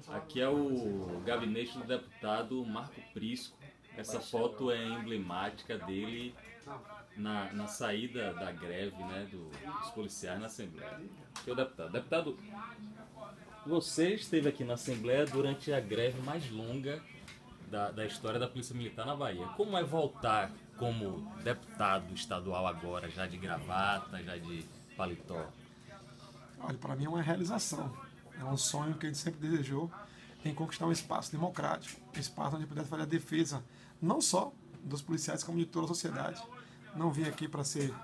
Aqui é o gabinete do deputado Marco Prisco. Essa foto é emblemática dele na saída da greve, né, dos policiais na Assembleia. Aqui é o deputado. Deputado, você esteve aqui na Assembleia durante a greve mais longa da história da Polícia Militar na Bahia. Como é voltar como deputado estadual agora, já de gravata, já de paletó? Olha, para mim é uma realização. É um sonho que a gente sempre desejou em conquistar um espaço democrático, um espaço onde pudesse fazer a defesa não só dos policiais, como de toda a sociedade. Não vim aqui para ser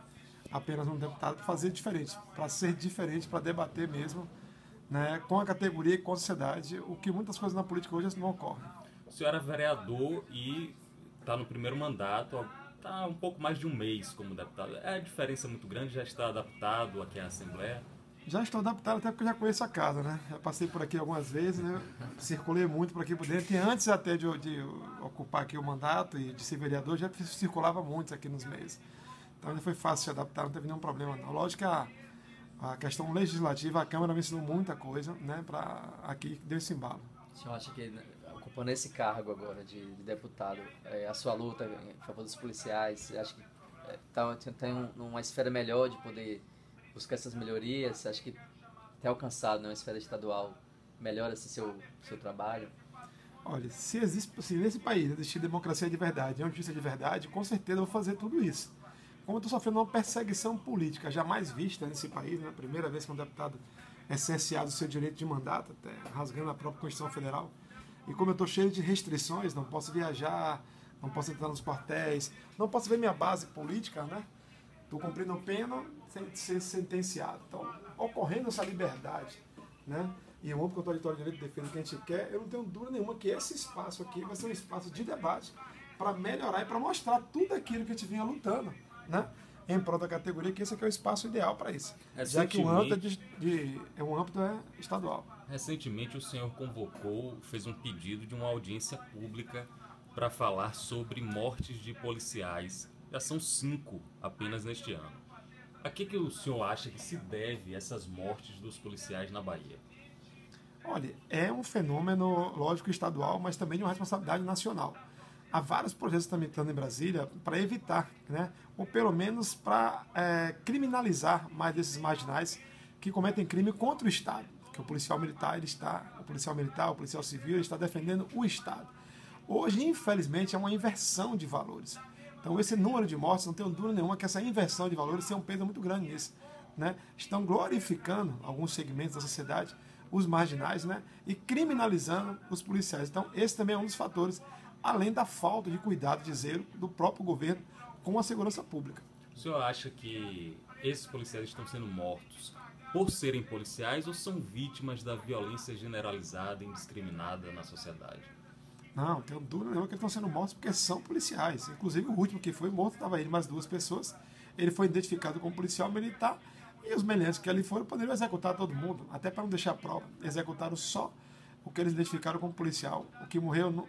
apenas um deputado, para fazer diferente, para ser diferente, para debater mesmo, né, com a categoria e com a sociedade, o que muitas coisas na política hoje não ocorrem. O senhor era vereador e está no primeiro mandato, está um pouco mais de um mês como deputado. É diferença muito grande, já está adaptado aqui à Assembleia? Já estou adaptado até porque eu já conheço a casa, né? Já passei por aqui algumas vezes, né? Circulei muito por aqui por dentro. E antes até de ocupar aqui o mandato e de ser vereador, já circulava muito aqui nos meios. Então já foi fácil se adaptar, não teve nenhum problema não. Lógico que a questão legislativa, a Câmara me ensinou muita coisa, né? Para aqui deu esse embalo. O senhor acha que, ocupando esse cargo agora de deputado, a sua luta em favor dos policiais, você acha que tem uma esfera melhor de poder buscar essas melhorias? Você acha que tem alcançado, né, uma esfera estadual melhora esse seu trabalho? Olha, se nesse país existir democracia de verdade, justiça de verdade, com certeza eu vou fazer tudo isso. Como eu estou sofrendo uma perseguição política jamais vista nesse país, né? Primeira vez que um deputado é cerceado do seu direito de mandato, até rasgando a própria Constituição Federal. E como eu estou cheio de restrições, não posso viajar, não posso entrar nos quartéis, não posso ver minha base política, né? Estou cumprindo pena sem ser sentenciado. Então, ocorrendo essa liberdade, né? E o amplo contraditório de direito de defesa que a gente quer, eu não tenho dúvida nenhuma que esse espaço aqui vai ser um espaço de debate para melhorar e para mostrar tudo aquilo que a gente vinha lutando, né? Em prol da categoria, que esse aqui é o espaço ideal para isso. Já que o âmbito o âmbito é estadual. Recentemente o senhor fez um pedido de uma audiência pública para falar sobre mortes de policiais. Já são 5 apenas neste ano. A que o senhor acha que se deve essas mortes dos policiais na Bahia? Olha, é um fenômeno, lógico, estadual, mas também de uma responsabilidade nacional. Há vários projetos tramitando em Brasília para evitar, né, ou pelo menos para criminalizar mais desses marginais que cometem crime contra o Estado. Que o policial militar, o policial civil, ele está defendendo o Estado. Hoje, infelizmente, é uma inversão de valores. Então, esse número de mortes, não tenho dúvida nenhuma que essa inversão de valores tem um peso muito grande nisso, né? Estão glorificando alguns segmentos da sociedade, os marginais, né? E criminalizando os policiais. Então, esse também é um dos fatores, além da falta de cuidado, de zelo do próprio governo com a segurança pública. O senhor acha que esses policiais estão sendo mortos por serem policiais ou são vítimas da violência generalizada e indiscriminada na sociedade? Não tenho dúvida nenhuma que eles estão sendo mortos porque são policiais. Inclusive o último que foi morto, estava ele mais 2 pessoas. Ele foi identificado como policial militar e os meliantes que ali foram poderiam executar todo mundo, até para não deixar prova. Executaram só o que eles identificaram como policial. O que morreu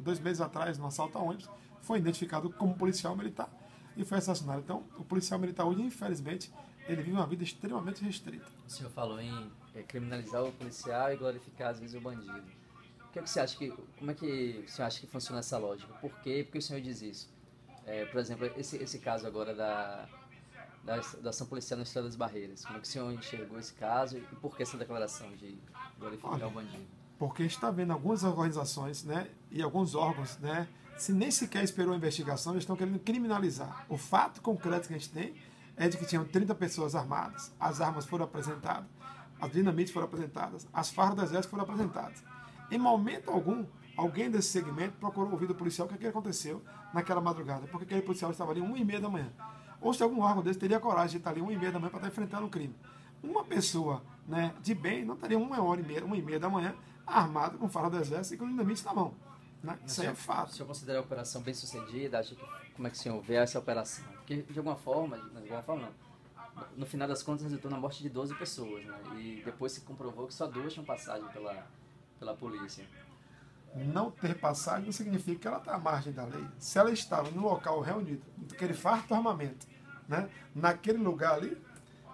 2 meses atrás no assalto a ônibus foi identificado como policial militar e foi assassinado. Então o policial militar hoje, infelizmente, ele vive uma vida extremamente restrita. O senhor falou em criminalizar o policial e glorificar às vezes o bandido. O que você acha como é que o senhor acha que funciona essa lógica? Por quê? Por que o senhor diz isso? Por exemplo, esse caso agora da ação policial na Estrada das Barreiras. Como é que o senhor enxergou esse caso e por que essa declaração de glorificar o bandido? Porque a gente está vendo algumas organizações, né, e alguns órgãos, né, se nem sequer esperou a investigação, eles estão querendo criminalizar. O fato concreto que a gente tem é de que tinham 30 pessoas armadas, as armas foram apresentadas, as dinamites foram apresentadas, as fardas do exército foram apresentadas. Em momento algum, alguém desse segmento procurou ouvir do policial o que aconteceu naquela madrugada, porque aquele policial estava ali 1h30 da manhã. Ou se algum órgão desse teria coragem de estar ali 1h30 da manhã para estar enfrentando o crime. Uma pessoa, né, de bem não estaria 1h30 da manhã armada com farda do exército e com dinamite na mão. Né? Isso aí é fato. O senhor considera a operação bem sucedida? Acha que, como é que o senhor vê essa operação? Porque de alguma forma não. No final das contas resultou na morte de 12 pessoas, né? E depois se comprovou que só 2 tinham passagem pela polícia. Não ter passagem não significa que ela está à margem da lei. Se ela estava no local reunido, naquele farto armamento, né, naquele lugar ali,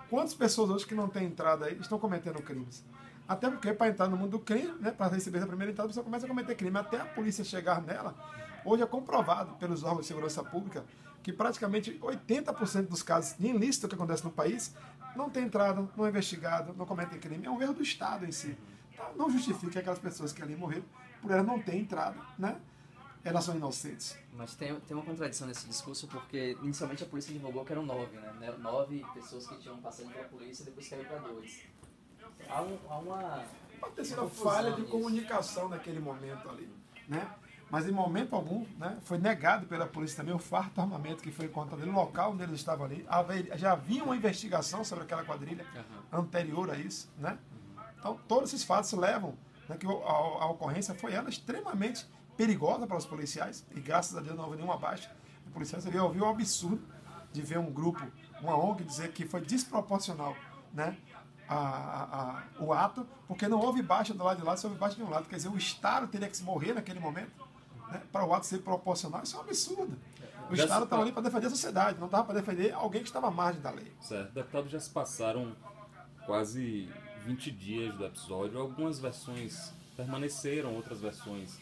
quantas pessoas hoje que não têm entrada aí estão cometendo crimes? Até porque para entrar no mundo do crime, né, para receber a primeira entrada, você começa a cometer crime. Até a polícia chegar nela, hoje é comprovado pelos órgãos de segurança pública que praticamente 80% dos casos de ilícito que acontece no país não tem entrada, não é investigado, não cometem crime. É um erro do Estado em si. Então, não justifica aquelas pessoas que ali morreram por elas não terem entrada, né? Elas são inocentes. Mas tem uma contradição nesse discurso, porque inicialmente a polícia divulgou que eram 9, né? 9 pessoas que tinham passado pela polícia e depois caiu para 2. Há uma... Pode ter sido uma falha de comunicação naquele momento ali, né? Mas em momento algum, né, foi negado pela polícia também o farto armamento que foi encontrado no local onde eles estavam ali. Já havia uma investigação sobre aquela quadrilha anterior a isso, né? Então todos esses fatos levam, né, que a ocorrência foi ela extremamente perigosa para os policiais, e graças a Deus não houve nenhuma baixa. O policial ouviu o absurdo de ver um grupo, uma ONG, dizer que foi desproporcional, né, o ato, porque não houve baixa do lado de lá, só houve baixa de um lado. Quer dizer, o Estado teria que se morrer naquele momento, né, para o ato ser proporcional. Isso é um absurdo. O Estado estava ali para defender a sociedade, não estava para defender alguém que estava à margem da lei. Certo. Deputado, já se passaram quase 20 dias do episódio. Algumas versões permaneceram, outras versões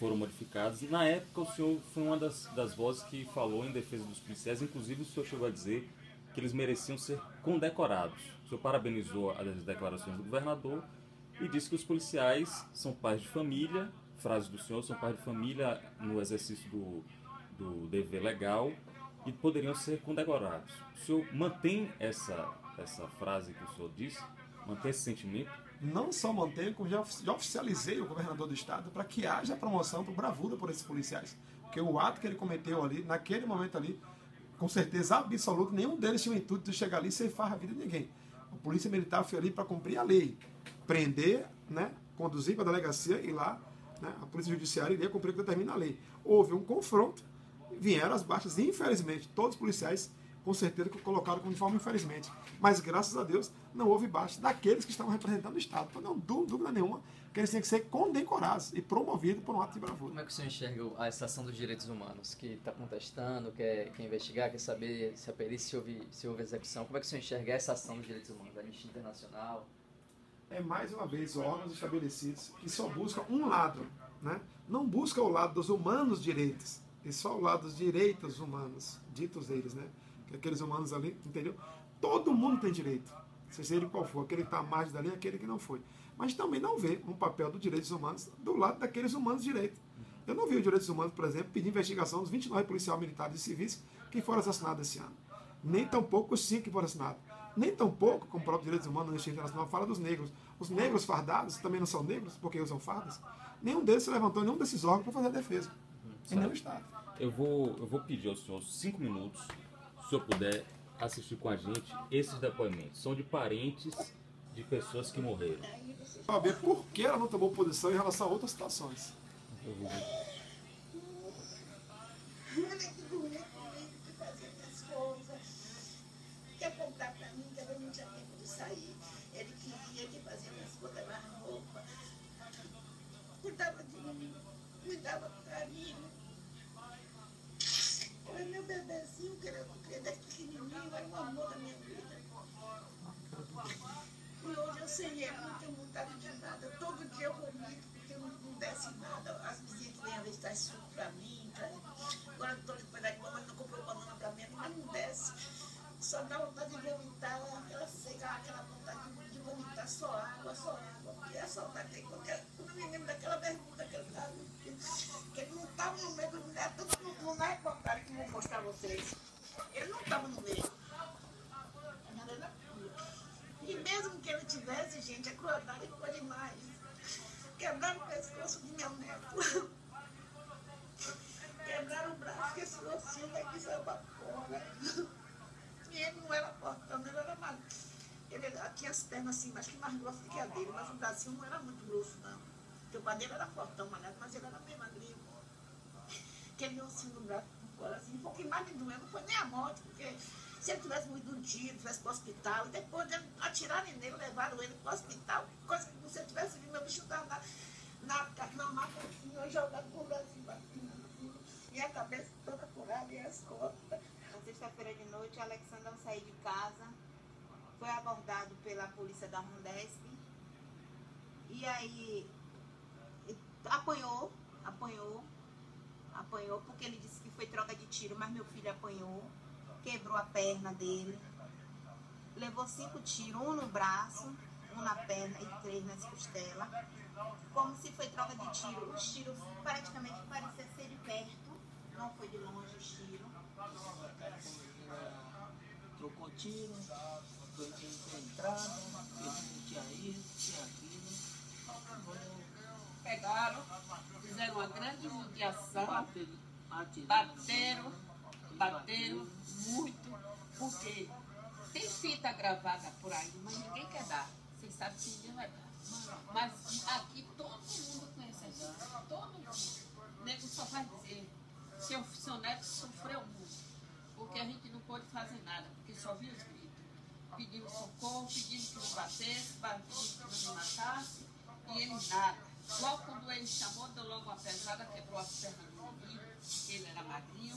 foram modificadas. Na época, o senhor foi uma das vozes que falou em defesa dos policiais. Inclusive, o senhor chegou a dizer que eles mereciam ser condecorados. O senhor parabenizou as declarações do governador e disse que os policiais são pais de família, frase do senhor, são pais de família no exercício do dever legal e poderiam ser condecorados. O senhor mantém essa frase que o senhor disse? Mantém esse sentimento? Não só mantenho, como já oficializei o governador do estado para que haja promoção por bravura por esses policiais. Porque o ato que ele cometeu ali, naquele momento ali, com certeza absoluta, nenhum deles tinha o intuito de chegar ali e ceifar a vida de ninguém. A polícia militar foi ali para cumprir a lei, prender, né, conduzir para a delegacia e lá, né, a polícia judiciária iria cumprir o que determina a lei. Houve um confronto, vieram as baixas, e infelizmente todos os policiais com certeza que colocaram como forma infelizmente. Mas graças a Deus não houve baixa daqueles que estavam representando o Estado. Então não dúvida nenhuma que eles têm que ser condecorados e promovidos por um ato de bravura. Como é que o senhor enxerga a estação dos direitos humanos, que está contestando, quer investigar, quer saber se a perícia se houve execução? Como é que o senhor enxerga essa ação dos direitos humanos, da Anistia Internacional? É mais uma vez órgãos estabelecidos que só buscam um lado, né? Não buscam o lado dos humanos direitos, e só o lado dos direitos humanos, ditos eles, né? Aqueles humanos ali, entendeu? Todo mundo tem direito, seja ele qual for, aquele que está à margem dali, aquele que não foi. Mas também não vê um papel dos direitos humanos do lado daqueles humanos de direito. Eu não vi os direitos humanos, por exemplo, pedir investigação dos 29 policiais militares e civis que foram assassinados esse ano. Nem tampouco os 5 que foram assassinados. Nem tampouco, como o próprio Direitos Humanos da Anistia Internacional fala dos negros. Os negros fardados também não são negros, porque usam fardas. Nenhum deles se levantou, nenhum desses órgãos para fazer a defesa. Em nenhum Estado. Eu vou pedir ao senhor 5 minutos, se o senhor puder assistir com a gente esses depoimentos. São de parentes de pessoas que morreram. Para ver por que ela não tomou posição em relação a outras situações. Eu vou ver. Olha que doente que fazia essas coisas. Quer contar pra mim que eu não tinha tempo de sair. Ele queria que fazia minhas coisas na roupa. Cuidava de mim, me dava carinho. Era meu bebezinho, que era desde pequenininho, era um amor da minha vida. E hoje eu sei ele, não tenho vontade de nada. Todo dia eu vomito porque não desce nada. As vizinhas que vêm a ver se dá suco pra mim. Agora eu estou depois da mamãe não comprou banana pra mim, mas não desce. Só dá vontade de vomitar, aquela seca, aquela vontade de vomitar, só água, só água. Porque a saudade tem qualquer. Quando eu me lembro daquela bermuda que ele estava, que ele não estava no meio do mulher, tudo não é reportagem que eu vou mostrar a vocês. Ele não estava no meio. E mesmo que ele tivesse, gente, a crueldade foi demais. Quebraram o pescoço do meu neto. Quebraram o braço, que esse ossinho daqui saiu pra fora. E ele não era fortão, ele era magro. Ele tinha as pernas assim, mas que mais grossas que a dele, mas o bracinho não era muito grosso, não. Porque o pai dele era fortão, mas ele era bem magrinho. Aquele ossinho do braço fora, assim, um pouquinho mais de doendo, não foi nem a morte, porque se ele tivesse morrido um tiro, tivesse para o hospital, e depois de atirarem nele, levaram ele para o hospital, coisa que você tivesse visto, meu bicho estava na maca assim, eu jogado por Brasil, assim, e a cabeça toda curada e as costas. Na sexta-feira de noite, Alexandre, ao sair de casa, foi abordado pela polícia da Rondesp E aí apanhou, porque ele disse que foi troca de tiro, mas meu filho apanhou, quebrou a perna dele, levou 5 tiros, um no braço, um na perna e 3 nas costelas, como se foi troca de tiro. Os tiros praticamente pareciam ser de perto, não foi de longe os tiros. Trocou tiro, foi entrada, tinha isso, tinha aquilo. Pegaram, fizeram uma grande judiação, bateram muito, porque tem fita gravada por aí, mas ninguém quer dar. Vocês sabem que ninguém vai dar. Mas aqui todo mundo conhece a gente, todo mundo. O nego só vai dizer, seu neto sofreu muito, porque a gente não pôde fazer nada, porque só via os gritos. Pedindo socorro, pedindo que não batesse, pedindo que não me matasse, e ele nada. Logo quando ele chamou, deu logo uma pesada, quebrou as pernas do menino, ele era magrinho,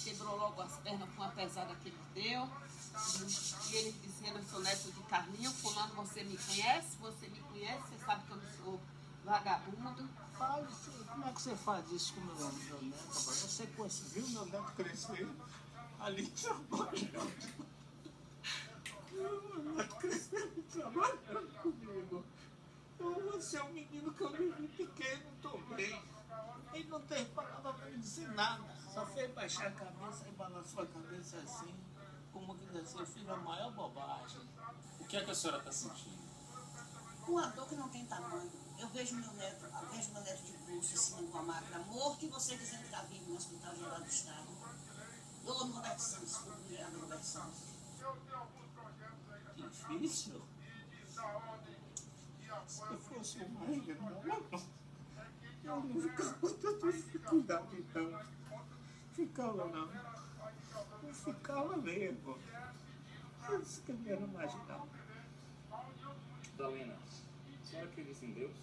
quebrou logo as pernas com a pesada que ele deu. E ele dizendo, eu sou neto de Carlinho, fulano, você me conhece, você sabe que eu não sou vagabundo. Como é que você faz isso com o meu neto? Você viu meu neto crescer ali trabalhando. Meu neto crescendo trabalhando comigo. Você é um menino que eu me vi pequeno também. Ele não tem palavra para me dizer nada. Só fez baixar a cabeça e balançou a cabeça assim, como que dizer, eu fiz a maior bobagem. O que é que a senhora está sentindo? Uma dor que não tem tamanho. Eu vejo meu neto de pulso, assim, numa máquina, morto, e você dizendo que está vivo no Hospital Geral do Estado. Dor no Roberto Santos, desculpa, no Roberto Santos. Difícil? Se eu fosse um mãe, eu não ficava com tanta dificuldade, então. Ficava não. Não ficava mesmo. Isso que eu não era imaginar. Dalena, a senhora acredita em Deus?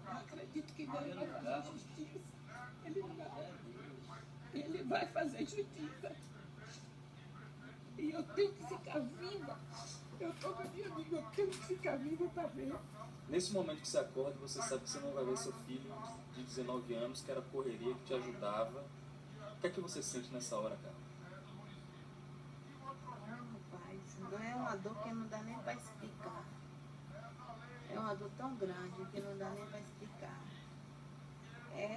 Acredito que Deus vai fazer justiça. Ele vai fazer justiça. E eu tenho que ficar viva. Eu toda minha vida eu tenho que ficar viva para ver. Nesse momento que você acorda, você sabe que você não vai ver seu filho de 19 anos, que era correria, que te ajudava. O que é que você sente nessa hora, cara? Rapaz, não é uma dor que não dá nem para explicar. É uma dor tão grande que não dá nem para explicar.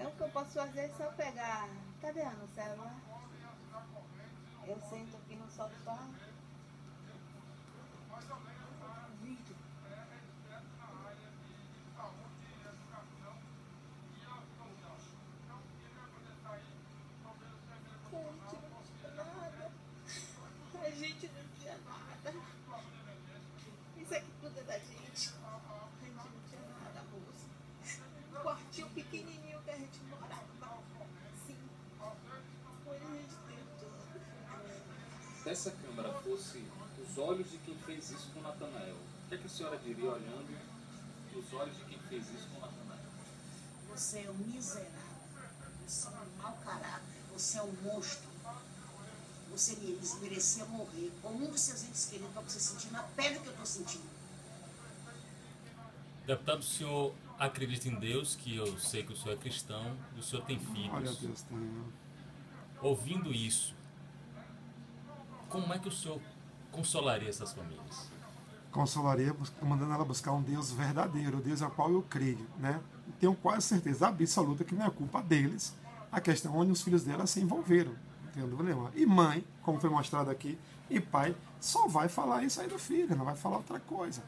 O que eu posso fazer é só pegar. Cadê no celular? Eu sento aqui no sofá. Vídeo. A gente não tinha nada. Isso aqui tudo é da gente. A gente não tinha nada, moça. Um quartinho pequenininho que a gente morava. Sim. Foi a gente ter tudo. Se essa câmera fosse os olhos de quem fez isso com Natanael, o que é que a senhora diria olhando os olhos de quem fez isso com Natanael? Você é um miserável. Você é um mau caráter. Você é um monstro. Você merecia morrer com um dos seus entes queridos para você sentir na pele que eu estou sentindo. Deputado, o senhor acredita em Deus, que eu sei que o senhor é cristão, e o senhor tem filhos. Olha, Deus tem. Ouvindo isso, como é que o senhor consolaria essas famílias? Consolaria mandando ela buscar um Deus verdadeiro, o Deus ao qual eu creio, né? Tenho quase certeza absoluta que não é culpa deles a questão onde os filhos dela se envolveram, não tenho dúvida nenhuma. E mãe, como foi mostrado aqui, e pai, só vai falar isso aí do filho, não vai falar outra coisa.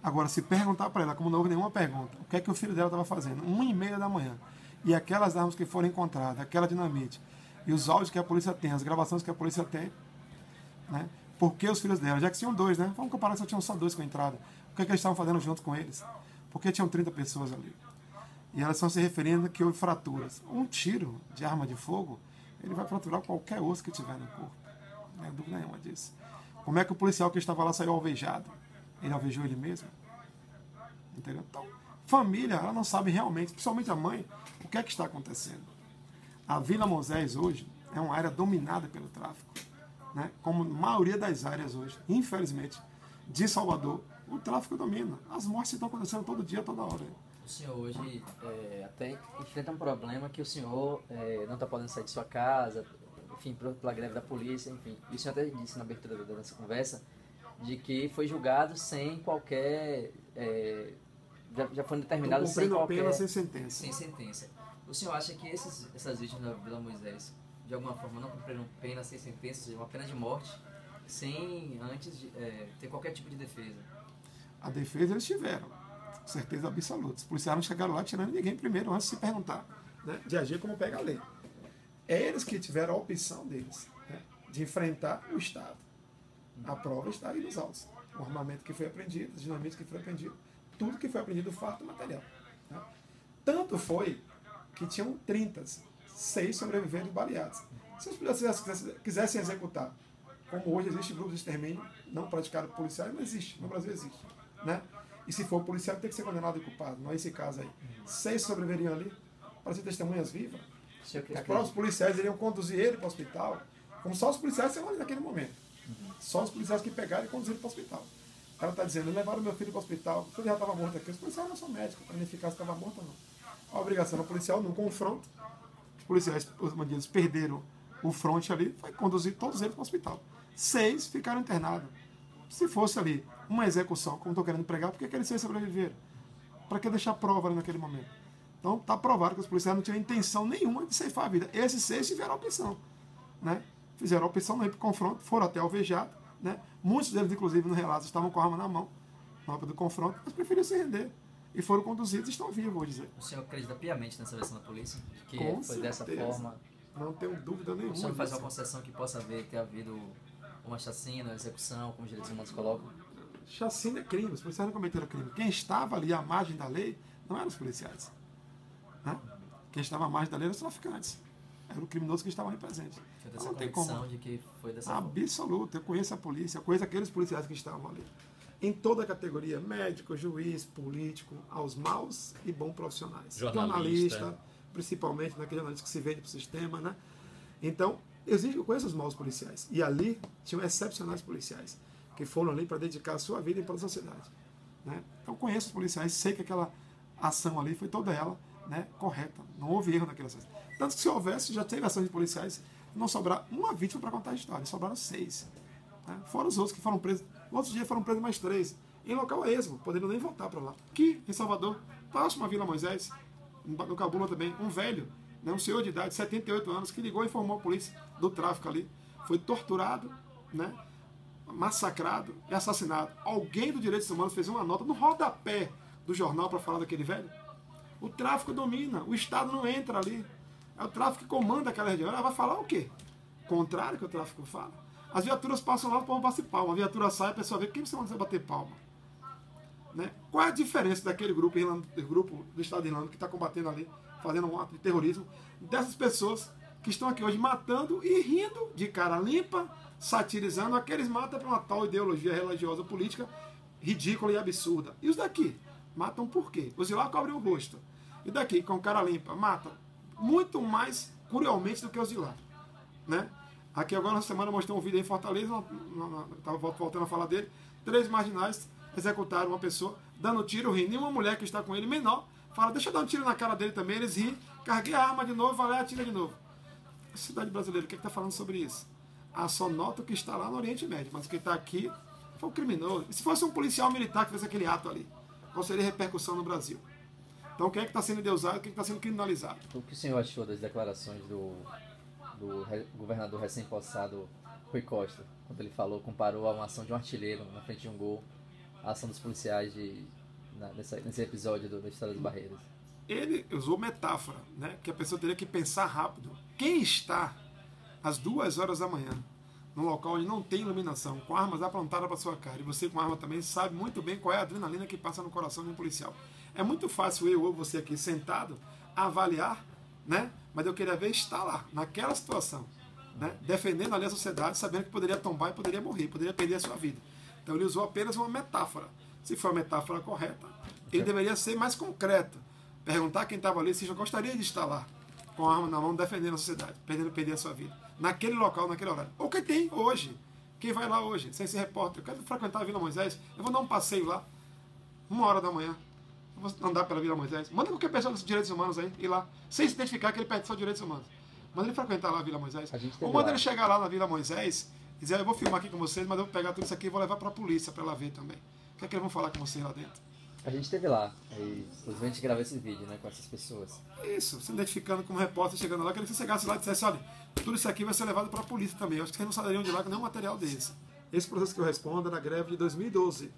Agora, se perguntar para ela, como não houve nenhuma pergunta, o que é que o filho dela estava fazendo? 1h30 da manhã, e aquelas armas que foram encontradas, aquela dinamite, e os áudios que a polícia tem, as gravações que a polícia tem, né? Por que os filhos dela? Já que tinham 2, né? Vamos comparar que só tinham só 2 com a entrada. O que é que eles estavam fazendo junto com eles? Porque tinham 30 pessoas ali. E elas estão se referindo que houve fraturas. Um tiro de arma de fogo, ele vai fraturar qualquer osso que tiver no corpo. Não é dúvida nenhuma disso. Como é que o policial que estava lá saiu alvejado? Ele alvejou ele mesmo? Entendeu? Então, família, ela não sabe realmente, principalmente a mãe, o que é que está acontecendo. A Vila Moisés hoje é uma área dominada pelo tráfico, né? Como a maioria das áreas hoje, infelizmente, de Salvador, O tráfico domina. As mortes estão acontecendo todo dia, toda hora. O senhor hoje até enfrenta um problema que o senhor não está podendo sair de sua casa, enfim, pela greve da polícia, enfim. E o senhor até disse na abertura da nossa conversa de que foi julgado sem qualquer... já foi determinado sem qualquer... pena, sem sentença. Sem sentença. O senhor acha que essas vítimas da Vila Moisés, de alguma forma, não cumpriram pena sem sentença, ou seja, uma pena de morte, sem antes ter qualquer tipo de defesa? A defesa eles tiveram, com certeza absoluta. Os policiais não chegaram lá tirando ninguém primeiro, antes de se perguntar, né, de agir como pega a lei. É eles que tiveram a opção deles, né, de enfrentar o Estado. A prova está aí nos autos. O armamento que foi apreendido, os dinamites que foi apreendido, tudo que foi apreendido, fato material. Né. Tanto foi que tinham 6 sobreviveram baleados. Se os policiais quisessem executar, como hoje existe grupos de extermínio não praticados por policiais, não existe, no Brasil existe. Né? E se for policial, tem que ser condenado e culpado, não é esse caso aí. 6 sobreviveriam ali, para ser testemunhas vivas. Os próprios policiais iriam conduzir ele para o hospital, como só os policiais estavam ali naquele momento. Só os policiais que pegaram e conduziram para o hospital. Ela está dizendo, levaram meu filho para o hospital, o filho já estava morto aqui. Os policiais não são médicos para identificar se estava morto ou não. A obrigação do policial, no confronto, os policiais, os bandidos perderam o fronte ali, foi conduzir todos eles para o hospital. 6 ficaram internados. Se fosse ali uma execução, como estou querendo pregar, por que aqueles 6 sobreviveram? Para que deixar prova ali naquele momento? Então está provado que os policiais não tinham intenção nenhuma de ceifar a vida. Esses 6 tiveram a opção. Né? Fizeram a opção não ir para o confronto, foram até alvejado. Né? Muitos deles, inclusive, no relato, estavam com a arma na mão, na hora do confronto, mas preferiram se render. E foram conduzidos e estão vivos, vou dizer. O senhor acredita piamente nessa versão da polícia? Que com foi certeza. Dessa forma? Não tenho dúvida nenhuma. O senhor faz uma disso. concessão que possa ter havido uma chacina, uma execução, como os direitos humanos colocam? Chacina é crime, os policiais não cometeram crime. Quem estava ali à margem da lei não eram os policiais. Né? Quem estava à margem da lei eram os traficantes. Era o criminoso que estava ali presente. Tinha Então, essa não tem convicção como. de que foi dessa forma? Absoluto. Eu conheço a polícia, eu conheço aqueles policiais que estavam ali. Em toda a categoria, médico, juiz, político, aos maus e bons profissionais. Jornalista, principalmente naquele jornalista que se vende para o sistema. Né? Então, eu conheço os maus policiais. E ali tinham excepcionais policiais que foram ali para dedicar a sua vida em prol da sociedade. Né? Então, conheço os policiais, sei que aquela ação ali foi toda ela, né, correta. Não houve erro naquela ação. Tanto que se houvesse, já teve ação de policiais, não sobrar uma vítima para contar a história, sobraram 6. Né? Fora os outros que foram presos. No outro dia foram presos mais 3. Em local esmo, podendo nem voltar para lá. Aqui, em Salvador, próximo à Vila Moisés, no Cabula também, um velho, né, um senhor de idade, 78 anos, que ligou e informou a polícia do tráfico ali. Foi torturado, né, massacrado e assassinado. Alguém do Direitos Humanos fez uma nota no rodapé do jornal para falar daquele velho? O tráfico domina, o Estado não entra ali. É o tráfico que comanda aquela região. Ela vai falar o quê? Contrário que o tráfico fala. As viaturas passam lá, o povo bate palma. A viatura sai, a pessoa vê, quem você manda bater palma? Né? Qual é a diferença daquele grupo do Estado de Irlanda que está combatendo ali, fazendo um ato de terrorismo, dessas pessoas que estão aqui hoje matando e rindo de cara limpa, satirizando aqueles matam para uma tal ideologia religiosa política ridícula e absurda. E os daqui? Matam por quê? Os de lá cobrem o rosto. E daqui, com cara limpa, matam muito mais cruelmente do que os de lá. Né? Aqui agora, na semana, eu mostrei um vídeo em Fortaleza, estava voltando a falar dele, 3 marginais executaram uma pessoa, dando tiro, rindo. E uma mulher que está com ele, menor, fala, deixa eu dar um tiro na cara dele também. Eles riem, carreguei a arma de novo, vai lá e atira de novo. A cidade brasileira, o que está falando sobre isso? Ah, só nota o que está lá no Oriente Médio, mas o que está aqui foi um criminoso. E se fosse um policial militar que fez aquele ato ali, qual seria a repercussão no Brasil? Então, quem é que está sendo endeusado, quem é que está sendo criminalizado? O que o senhor achou das declarações do governador recém-possado Rui Costa, quando ele comparou a uma ação de um artilheiro na frente de um gol, a ação dos policiais nesse episódio da História das Barreiras? Ele usou metáfora, né? Que a pessoa teria que pensar rápido. Quem está às 2 horas da manhã, num local onde não tem iluminação, com armas apontadas para sua cara, e você com arma também sabe muito bem qual é a adrenalina que passa no coração de um policial. É muito fácil eu ou você aqui sentado avaliar, né? Mas eu queria ver estar lá, naquela situação, né? Defendendo ali a sociedade, sabendo que poderia tombar e poderia morrer, poderia perder a sua vida. Então ele usou apenas uma metáfora. Se for a metáfora correta, ele deveria ser mais concreto. Perguntar quem estava ali se já gostaria de estar lá, com a arma na mão, defendendo a sociedade, perder a sua vida. Naquele local, naquele horário. Ou quem tem hoje, Quem vai lá hoje, sem ser repórter? Eu quero frequentar a Vila Moisés, eu vou dar um passeio lá, 1h da manhã. Eu vou andar pela Vila Moisés. Manda qualquer pessoa dos direitos humanos aí, ir lá, sem se identificar que ele pede só direitos humanos. Manda ele frequentar lá a Vila Moisés. Ou manda ele chegar lá na Vila Moisés e dizer, eu vou filmar aqui com vocês, mas eu vou pegar tudo isso aqui e vou levar para a polícia para ela ver também. O que é que eles vão falar com vocês lá dentro? A gente esteve lá, e inclusive a gente gravou esse vídeo, né, com essas pessoas. Isso, se identificando como repórter, chegando lá, eu queria que você chegasse lá e dissesse, olha, tudo isso aqui vai ser levado para a polícia também. Eu acho que vocês não sairiam de lá com nenhum material desse. Esse processo que eu respondo é na greve de 2012,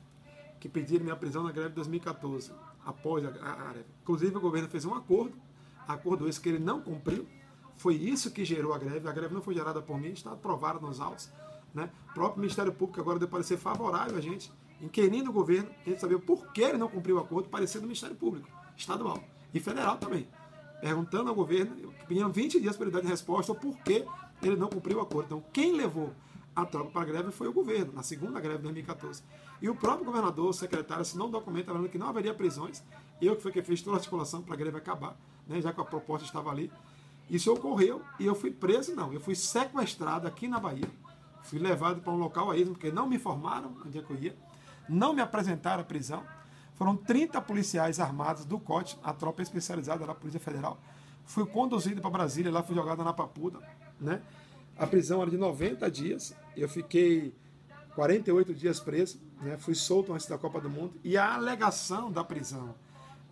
que pediram minha prisão na greve de 2014, após a greve. Inclusive o governo fez um acordo esse que ele não cumpriu. Foi isso que gerou a greve não foi gerada por mim, está aprovada nos autos. Né? O próprio Ministério Público agora deu parecer favorável a gente, inquirindo o governo, a gente sabia por que ele não cumpriu o acordo, parecer do Ministério Público, estadual e federal também. Perguntando ao governo, pedindo 20 dias para ele dar de resposta o porquê ele não cumpriu o acordo. Então, quem levou a tropa para a greve foi o governo, na segunda greve de 2014. E o próprio governador, o secretário, assinou um documento falando que não haveria prisões. Eu que foi quem fez toda a articulação para a greve acabar, né, já que a proposta estava ali. Isso ocorreu e eu fui preso, não, eu fui sequestrado aqui na Bahia. Fui levado para um local a esmo, porque não me informaram onde é que eu ia. Não me apresentaram à prisão. Foram 30 policiais armados do COT, a tropa especializada da Polícia Federal. Fui conduzido para Brasília, lá fui jogado na Papuda. Né? A prisão era de 90 dias. Eu fiquei 48 dias preso. Né? Fui solto antes da Copa do Mundo. E a alegação da prisão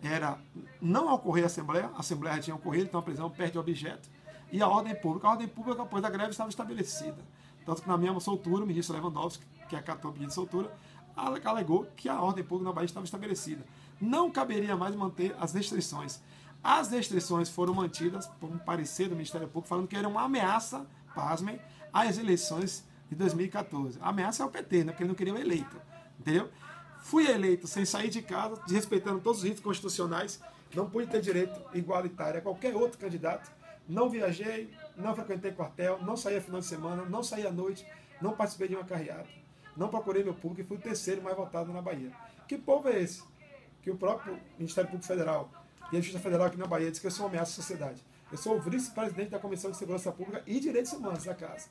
era não ocorrer a Assembleia já tinha ocorrido, então a prisão perde o objeto. E a ordem pública. A ordem pública, após a greve, estava estabelecida. Tanto que na minha soltura, o ministro Lewandowski, que acatou o pedido de soltura, alegou que a ordem pública na Bahia estava estabelecida. Não caberia mais manter as restrições. As restrições foram mantidas por um parecer do Ministério Público falando que era uma ameaça, pasmem, às eleições de 2014. A ameaça é o PT, né? Porque ele não queria o eleito. Entendeu? Fui eleito sem sair de casa, desrespeitando todos os ritos constitucionais, não pude ter direito igualitário a qualquer outro candidato. Não viajei, não frequentei quartel, não saí a final de semana, não saí à noite, não participei de uma carreata, não procurei meu público e fui o terceiro mais votado na Bahia. Que povo é esse? Que o próprio Ministério Público Federal e a Justiça Federal aqui na Bahia diz que eu sou uma ameaça à sociedade. Eu sou o vice-presidente da Comissão de Segurança Pública e Direitos Humanos da Casa.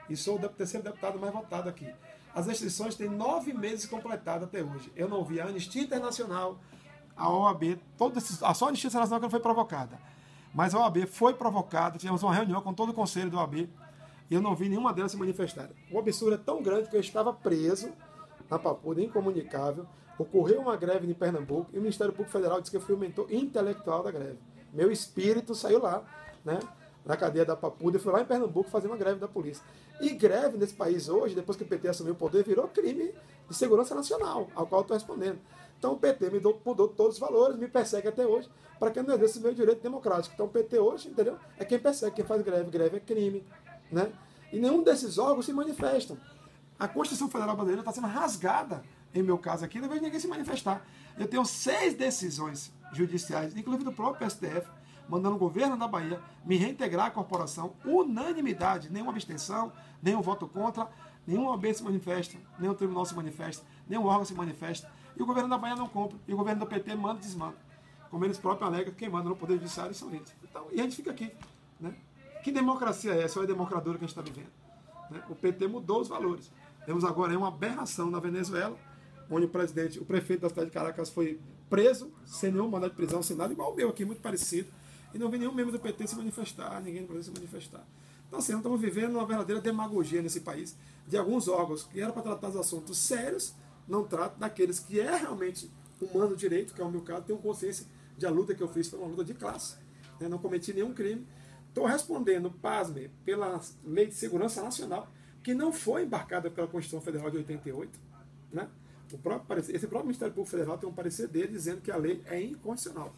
E sou o terceiro deputado mais votado aqui. As restrições têm 9 meses completados até hoje. Eu não vi a Anistia Internacional, a OAB, só a Anistia Internacional que não foi provocada. Mas a OAB foi provocada, tivemos uma reunião com todo o conselho da OAB e eu não vi nenhuma delas se manifestar. O absurdo é tão grande que eu estava preso na Papuda, incomunicável. Ocorreu uma greve em Pernambuco e o Ministério Público Federal disse que eu fui o mentor intelectual da greve. Meu espírito saiu lá, né, na cadeia da Papuda, e fui lá em Pernambuco fazer uma greve da polícia. E greve nesse país hoje, depois que o PT assumiu o poder, virou crime de segurança nacional, ao qual eu estou respondendo. Então o PT mudou todos os valores, me persegue até hoje, para que eu não exerça o meu direito democrático. Então o PT hoje, entendeu? É quem persegue, quem faz greve. Greve é crime. Né? E nenhum desses órgãos se manifestam. A Constituição Federal Brasileira está sendo rasgada, em meu caso aqui, não vejo ninguém se manifestar. Eu tenho 6 decisões judiciais, inclusive do próprio STF, mandando o governo da Bahia me reintegrar à corporação, unanimidade, nenhuma abstenção, nenhum voto contra, nenhum OAB se manifesta, nenhum tribunal se manifesta, nenhum órgão se manifesta, e o governo da Bahia não cumpre, e o governo do PT manda e desmanda. Como eles próprios alegam, quem manda no Poder Judiciário são eles. Então, e a gente fica aqui. Né? Que democracia é essa? Ou é a democradora que a gente está vivendo? Né? O PT mudou os valores. Temos agora uma aberração na Venezuela, onde o prefeito da cidade de Caracas foi preso, sem nenhum mandado de prisão, sem nada, igual o meu aqui, muito parecido, e não vi nenhum membro do PT se manifestar, ninguém do Brasil se manifestar. Então, assim, nós estamos vivendo uma verdadeira demagogia nesse país, de alguns órgãos que eram para tratar os assuntos sérios, não tratam daqueles que é realmente humano direito, que é o meu caso, tenho consciência de a luta que eu fiz foi uma luta de classe, né? Não cometi nenhum crime. Estou respondendo, pasme, pela Lei de Segurança Nacional, que não foi embarcada pela Constituição Federal de 88. Né? Esse próprio Ministério Público Federal tem um parecer dele dizendo que a lei é inconstitucional.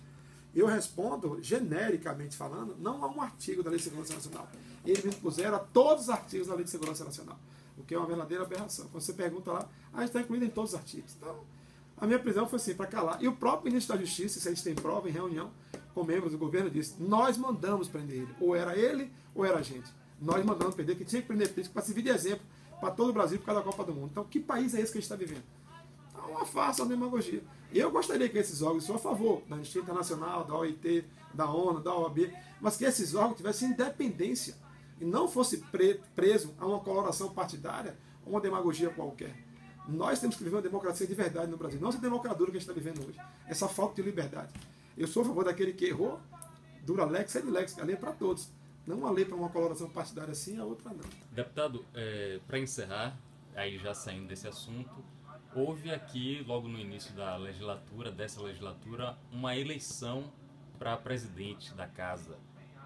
Eu respondo, genericamente falando, não a um artigo da Lei de Segurança Nacional. Eles me puseram a todos os artigos da Lei de Segurança Nacional, o que é uma verdadeira aberração. Quando você pergunta lá, está incluído em todos os artigos. Então, a minha prisão foi assim, para calar. E o próprio ministro da Justiça, se a gente tem prova em reunião com membros do governo, disse, nós mandamos prender ele. Ou era ele, ou era a gente. Nós mandamos prender, que tinha que prender político para servir de exemplo para todo o Brasil por causa da Copa do Mundo. Então, que país é esse que a gente está vivendo? É uma farsa, uma demagogia. E eu gostaria que esses órgãos, sou a favor da Anistia Internacional, da OIT, da ONU, da OAB, mas que esses órgãos tivessem independência e não fosse preso a uma coloração partidária uma demagogia qualquer. Nós temos que viver uma democracia de verdade no Brasil. Não essa democradura que a gente está vivendo hoje. Essa falta de liberdade. Eu sou a favor daquele que errou, dura lex, sed lex. A lei é para todos. Não uma lei para uma coloração partidária assim, a outra não. Deputado, para encerrar, aí já saindo desse assunto, houve aqui, logo no início dessa legislatura, uma eleição para presidente da casa,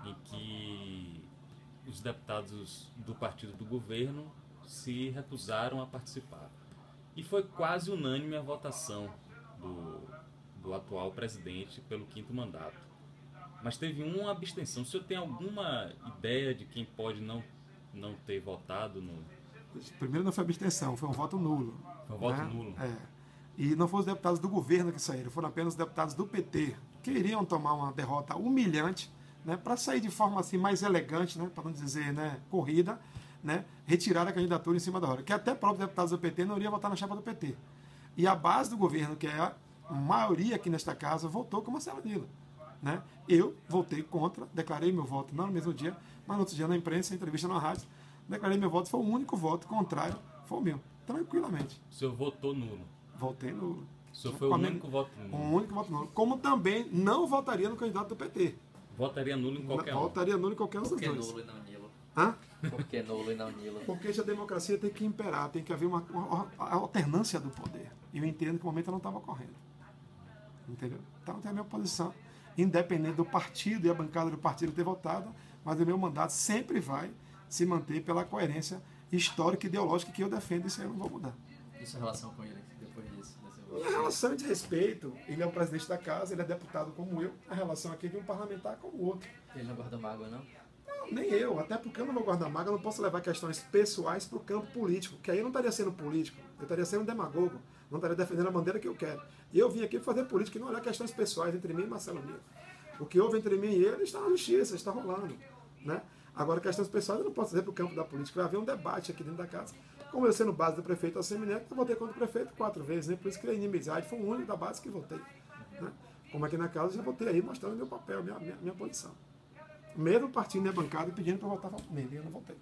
em que os deputados do partido do governo se recusaram a participar. E foi quase unânime a votação do atual presidente pelo 5º mandato. Mas teve uma abstenção. O senhor tem alguma ideia de quem pode não ter votado no... Primeiro não foi abstenção, foi um voto nulo. Foi um voto nulo? É. E não foram os deputados do governo que saíram, foram apenas os deputados do PT, que iriam tomar uma derrota humilhante, né, para sair de forma assim, mais elegante, né, para não dizer, né, corrida, né, retirar a candidatura em cima da hora. Que até próprios deputados do PT não iriam votar na chapa do PT. E a base do governo, que é a maioria aqui nesta casa, votou com Marcelo Nilo. Né? Eu votei contra, declarei meu voto não no mesmo dia, mas no outro dia na imprensa, em entrevista na rádio, declarei meu voto, foi o único voto contrário, foi o meu, tranquilamente. O senhor votou nulo? Votei nulo. O senhor foi o único voto nulo? O único voto nulo. Como também não votaria no candidato do PT. Votaria nulo em qualquer um? Votaria nulo em qualquer um dos dois. Por que nulo e não Nilo? Hã? Por que nulo e não Nilo? Porque a democracia tem que imperar, tem que haver uma alternância do poder. E eu entendo que o momento não estava ocorrendo. Entendeu? Então tem a minha posição. Independente do partido e a bancada do partido ter votado, mas o meu mandato sempre vai se manter pela coerência histórica e ideológica que eu defendo, isso aí eu não vou mudar. E sua relação com ele depois disso? Minha relação é de respeito. Ele é o presidente da casa, ele é deputado como eu. A relação aqui é de um parlamentar como o outro. Ele não guarda mágoa, não? Não, nem eu. Até porque eu não vou guardar mágoa, eu não posso levar questões pessoais para o campo político, que aí eu não estaria sendo político, eu estaria sendo demagogo, não estaria defendendo a bandeira que eu quero. E eu vim aqui fazer política e não olhar questões pessoais entre mim e Marcelo Nilo. O que houve entre mim e ele está na justiça, está rolando. Né? Agora, questões pessoais eu não posso trazer para o campo da política. Vai haver um debate aqui dentro da casa. Como eu sendo base do prefeito Assemineto, eu votei contra o prefeito 4 vezes, né? Por isso que a inimizade foi o único da base que votei. Né? Como aqui na casa, eu já votei aí mostrando meu papel, minha posição. Mesmo partindo da bancada pedindo para votar para mim, eu não votei.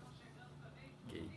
Ok.